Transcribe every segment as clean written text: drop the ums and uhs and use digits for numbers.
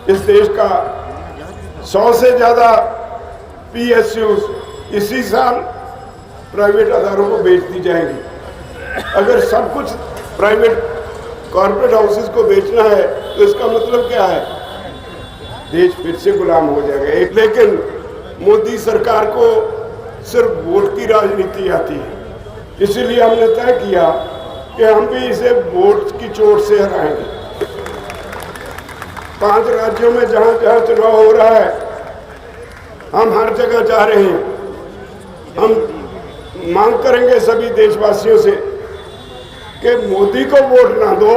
इस देश का 100 से ज़्यादा PSUs इसी साल प्राइवेट अदारों को बेच दी जाएंगी। अगर सब कुछ प्राइवेट कॉर्पोरेट हाउसेस को बेचना है तो इसका मतलब क्या है? देश फिर से गुलाम हो जाएगा। लेकिन मोदी सरकार को सिर्फ वोट की राजनीति आती है, इसीलिए हमने तय किया कि हम भी इसे वोट की चोट से हराएंगे। 5 राज्यों में जहां जहां चुनाव हो रहा है, हम हर जगह जा रहे हैं। हम मांग करेंगे सभी देशवासियों से कि मोदी को वोट ना दो,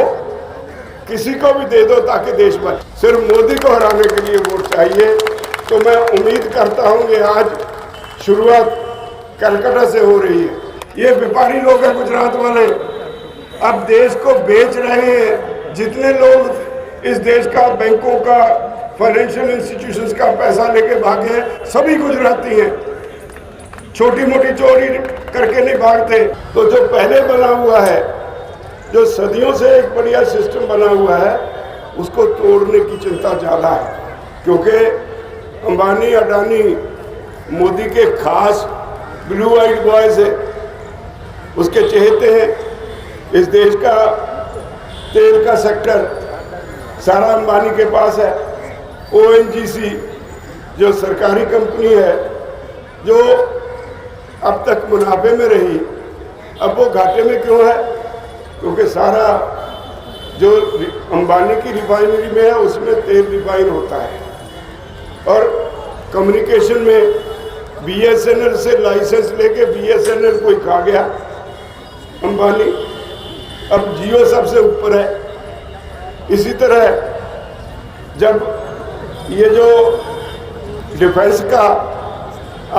किसी को भी दे दो ताकि देश बचे। सिर्फ मोदी को हराने के लिए वोट चाहिए। तो मैं उम्मीद करता हूं कि आज शुरुआत कलकत्ता से हो रही है। ये व्यापारी लोग हैं गुजरात वाले, अब देश को बेच रहे हैं। जितने लोग इस देश का बैंकों का, फाइनेंशियल इंस्टीट्यूशंस का पैसा लेके भागे हैं, सभी गुजराती हैं। छोटी मोटी चोरी करके नहीं भागते। तो जो पहले बना हुआ है, जो सदियों से एक बढ़िया सिस्टम बना हुआ है, उसको तोड़ने की चिंता ज़्यादा है, क्योंकि अंबानी अडानी मोदी के खास ब्लू आइड बॉयज है, उसके चहेते हैं। इस देश का तेल का सेक्टर सारा अंबानी के पास है। ONGC जो सरकारी कंपनी है, जो अब तक मुनाफे में रही, अब वो घाटे में क्यों है? क्योंकि सारा जो अंबानी की रिफाइनरी में है उसमें तेल रिफाइन होता है। और कम्युनिकेशन में BSNL से लाइसेंस लेके BSNL कोई खा गया अंबानी, अब जियो सबसे ऊपर है। इसी तरह जब ये जो डिफेंस का,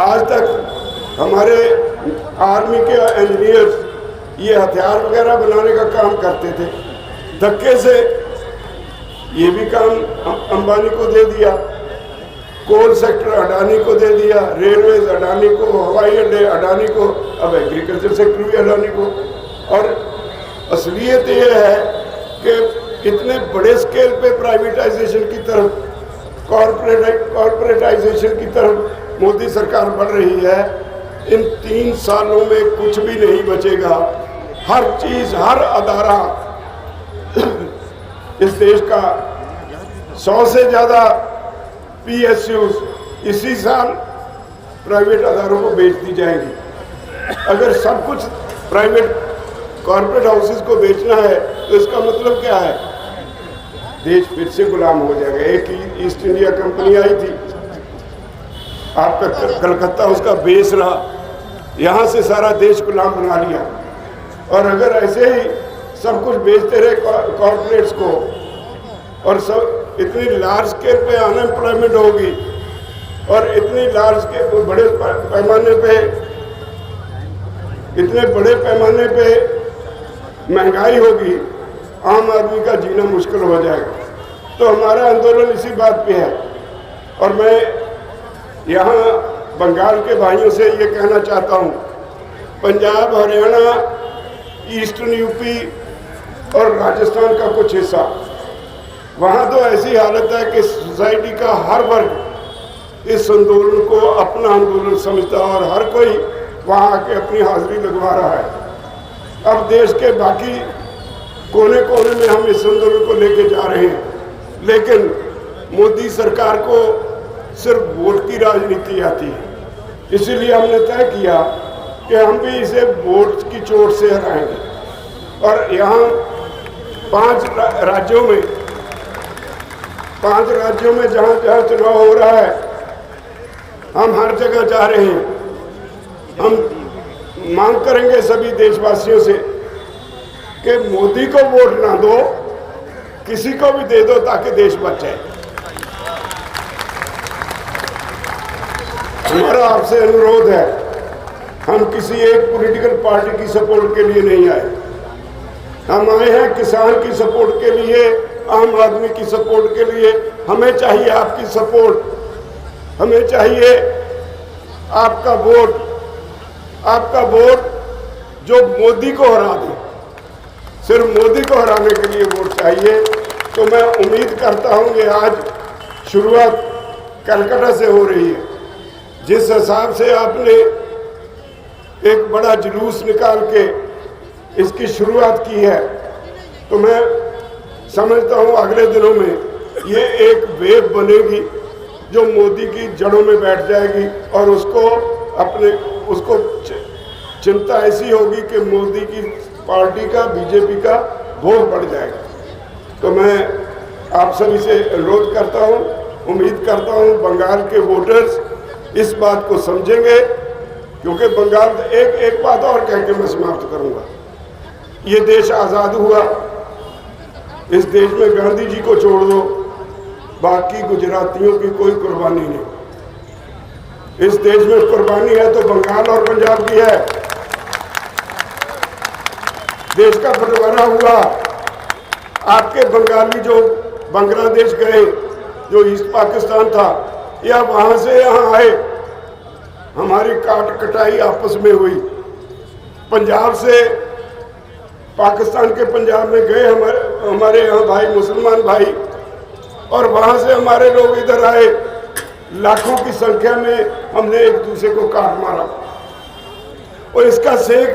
आज तक हमारे आर्मी के इंजीनियर्स ये हथियार वगैरह बनाने का काम करते थे, धक्के से ये भी काम अंबानी को दे दिया। कोल सेक्टर अडानी को दे दिया, रेलवेज अडानी को, हवाई अड्डे अडानी को, अब एग्रीकल्चर सेक्टर भी अडानी को। और असलियत ये है कि इतने बड़े स्केल पे प्राइवेटाइजेशन की तरफ, कॉर्पोरेटाइजेशन की तरफ मोदी सरकार बढ़ रही है। इन 3 सालों में कुछ भी नहीं बचेगा। हर चीज, हर अदारा इस देश का 100 से ज़्यादा PSUs इसी साल प्राइवेट अदारों को बेच दी जाएंगी। अगर सब कुछ प्राइवेट कॉर्पोरेट हाउसेस को बेचना है तो इसका मतलब क्या है? देश फिर से गुलाम हो जाएगा। एक ईस्ट इंडिया कंपनी आई थी, आपका कलकत्ता उसका बेस रहा, यहाँ से सारा देश गुलाम बना लिया। और अगर ऐसे ही सब कुछ बेचते रहे कॉर्पोरेट्स को, और सब इतनी लार्ज स्केल पे अनएम्प्लॉयमेंट होगी, और इतनी लार्ज स्केल बड़े पैमाने पे, इतने बड़े पैमाने पे महंगाई होगी, आम आदमी का जीना मुश्किल हो जाएगा। तो हमारा आंदोलन इसी बात पे है। और मैं यहाँ बंगाल के भाइयों से ये कहना चाहता हूँ, पंजाब, हरियाणा, ईस्टर्न यूपी और राजस्थान का कुछ हिस्सा, वहाँ तो ऐसी हालत है कि सोसाइटी का हर वर्ग इस आंदोलन को अपना आंदोलन समझता है और हर कोई वहाँ आके अपनी हाजिरी लगवा रहा है। अब देश के बाकी कोने कोने में हम इस आंदोलन को लेके जा रहे हैं, लेकिन मोदी सरकार को सिर्फ वोट की राजनीति आती है। इसीलिए हमने तय किया कि हम भी इसे वोट की चोट से हराएंगे। और यहाँ 5 राज्यों में जहाँ जहाँ चुनाव हो रहा है, हम हर जगह जा रहे हैं। हम मांग करेंगे सभी देशवासियों से कि मोदी को वोट ना दो, किसी को भी दे दो ताकि देश बचे। हमारा आपसे अनुरोध है, हम किसी एक पॉलिटिकल पार्टी की सपोर्ट के लिए नहीं आए। हम आए हैं किसान की सपोर्ट के लिए, आम आदमी की सपोर्ट के लिए। हमें चाहिए आपकी सपोर्ट, हमें चाहिए आपका वोट जो मोदी को हरा दे। सिर्फ मोदी को हराने के लिए वोट चाहिए। तो मैं उम्मीद करता हूं कि आज शुरुआत कलकत्ता से हो रही है। जिस हिसाब से आपने एक बड़ा जुलूस निकाल के इसकी शुरुआत की है, तो मैं समझता हूँ अगले दिनों में ये एक वेव बनेगी जो मोदी की जड़ों में बैठ जाएगी और उसको चिंता ऐसी होगी कि मोदी की पार्टी का, बीजेपी का भोग बढ़ जाएगा। तो मैं आप सभी से अनुरोध करता हूँ, उम्मीद करता हूँ बंगाल के वोटर्स इस बात को समझेंगे, क्योंकि बंगाल एक बात और कह के मैं समाप्त करूँगा। ये देश आज़ाद हुआ, इस देश में गांधी जी को छोड़ दो, बाकी गुजरातियों की कोई कुर्बानी नहीं। इस देश में कुर्बानी है तो बंगाल और पंजाब की है। देश का बंटवारा हुआ, आपके बंगाली जो बांग्लादेश गए, जो ईस्ट पाकिस्तान था, या वहां से यहाँ आए, हमारी काट कटाई आपस में हुई। पंजाब से पाकिस्तान के पंजाब में गए हमारे यहाँ भाई, मुसलमान भाई, और वहां से हमारे लोग इधर आए, लाखों की संख्या में हमने एक दूसरे को काट मारा। और इसका सेक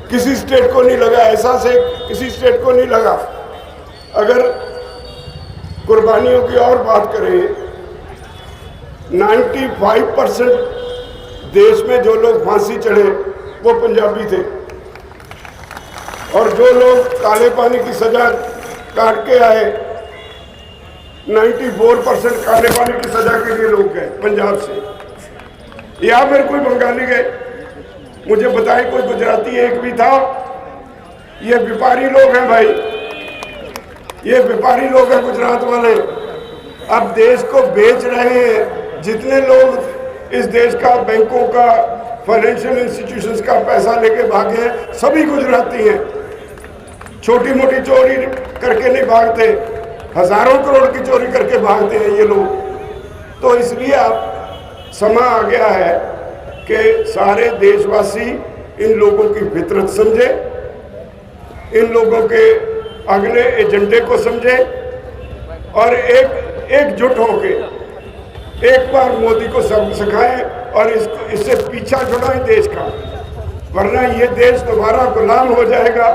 किसी स्टेट को नहीं लगा, ऐसा सेक किसी स्टेट को नहीं लगा। अगर कुर्बानियों की और बात करें, 95% देश में जो लोग फांसी चढ़े वो पंजाबी थे, और जो लोग काले पानी की सजा काट के आए, 94% काले पानी की सजा के लिए लोग गए पंजाब से। या फिर कोई बंगाली गए, मुझे बताए कोई गुजराती एक भी था। ये व्यापारी लोग हैं भाई, ये व्यापारी लोग हैं गुजरात वाले। अब देश को बेच रहे हैं। जितने लोग इस देश का, बैंकों का, फाइनेंशियल इंस्टीट्यूशंस का पैसा लेके भागे हैं, सभी गुजराती हैं। छोटी मोटी चोरी करके नहीं भागते, हजारों करोड़ की चोरी करके भागते हैं ये लोग। तो इसलिए अब समय आ गया है कि सारे देशवासी इन लोगों की फितरत समझे, इन लोगों के अगले एजेंडे को समझे, और एकजुट होके एक बार मोदी को सब सिखाएं और इससे पीछा छुड़ाएं देश का, वरना ये देश दोबारा गुलाम हो जाएगा।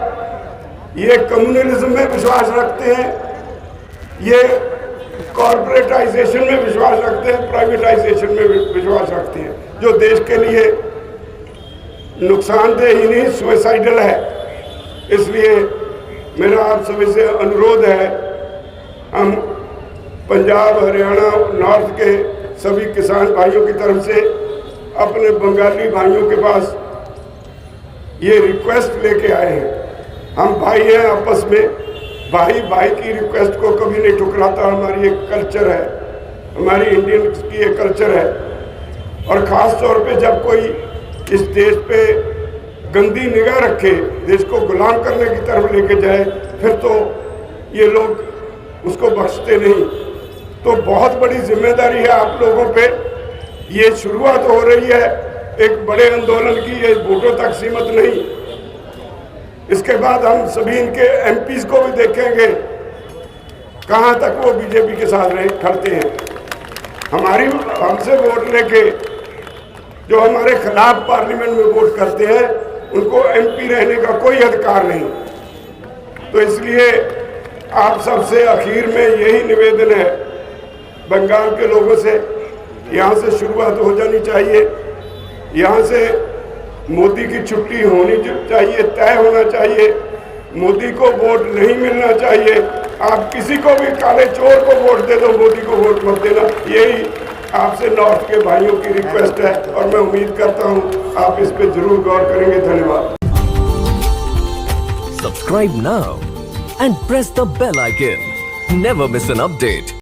ये कम्युनलिज्म में विश्वास रखते हैं, ये कॉर्पोरेटाइजेशन में विश्वास रखते हैं, प्राइवेटाइजेशन में विश्वास रखते हैं, जो देश के लिए नुकसानदेह ही नहीं, सुसाइडल है। इसलिए मेरा आप सभी से अनुरोध है, हम पंजाब, हरियाणा, नॉर्थ के सभी किसान भाइयों की तरफ से अपने बंगाली भाइयों के पास ये रिक्वेस्ट लेके आए हैं। हम भाई हैं आपस में, भाई भाई की रिक्वेस्ट को कभी नहीं ठुकराता। हमारी एक कल्चर है, हमारी इंडियन की एक कल्चर है। और ख़ास तौर पे जब कोई इस देश पे गंदी निगाह रखे, देश को गुलाम करने की तरफ लेके जाए, फिर तो ये लोग उसको बख्शते नहीं। तो बहुत बड़ी जिम्मेदारी है आप लोगों पे। ये शुरुआत हो रही है एक बड़े आंदोलन की, ये वोटों तक सीमित नहीं। इसके बाद हम सभी इनके एमपीज को भी देखेंगे कहाँ तक वो बीजेपी के साथ खड़ते हैं। हमसे वोट लेके जो हमारे खिलाफ पार्लियामेंट में वोट करते हैं, उनको एमपी रहने का कोई अधिकार नहीं। तो इसलिए आप सबसे आखिर में यही निवेदन है बंगाल के लोगों से, यहाँ से शुरुआत हो जानी चाहिए। यहाँ से मोदी की छुट्टी होनी चाहिए, तय होना चाहिए। मोदी को वोट नहीं मिलना चाहिए। आप किसी को भी, काले चोर को वोट दे दो, मोदी को वोट मत देना। यही आपसे नॉर्थ के भाइयों की रिक्वेस्ट है, और मैं उम्मीद करता हूँ आप इस पे जरूर गौर करेंगे। धन्यवाद। Subscribe now and press the bell icon. Never miss an update.